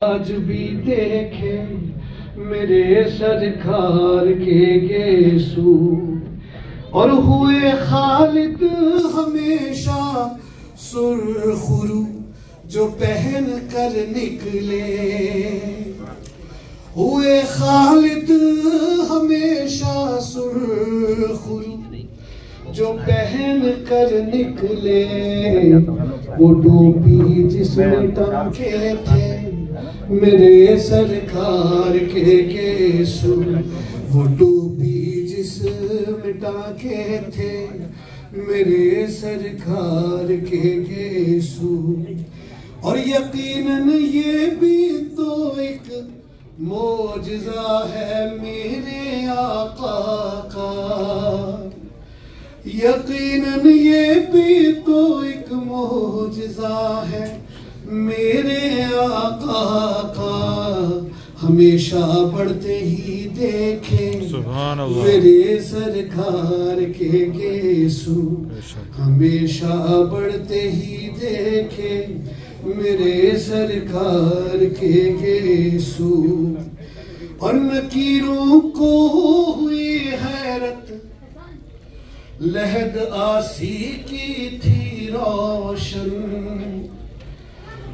آج بھی دیکھے میرے سرکار کے گیسو، اور ہوئے خالد ہمیشہ سرخرو جو پہن کر نکلے، ہوئے خالد ہمیشہ سرخرو جو پہن کر نکلے، وہ ٹوپی جس میں ٹانکے تھے میرے سرکار کے گیسو، وہ ٹوپی جس میں ٹانکے تھے میرے سرکار کے گیسو، اور یقیناً یہ بھی تو ایک معجزہ ہے میرے آقا کا، یقیناً یہ بھی تو ایک معجزہ ہے میرے آقا کا، ہمیشہ بڑھتے ہی دیکھے میرے سرکار کے گیسو، ہمیشہ بڑھتے ہی دیکھے میرے سرکار کے گیسو، اور نکیروں کو ہوئی حیرت لحد آسی کی تھی روشن،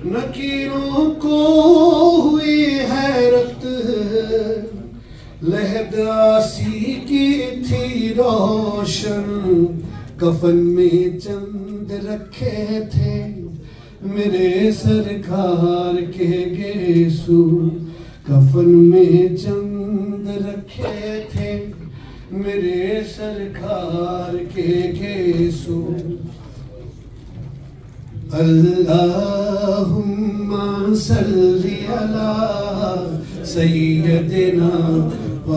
نکیروں کو ہوئی حیرت لحد آسی کی تھی روشن، کفن میں چند رکھے تھے میرے سرکار کے گیسو، کفن میں چند رکھے تھے میرے سرکار کے گیسو، اللہم صلی علی سیدنا و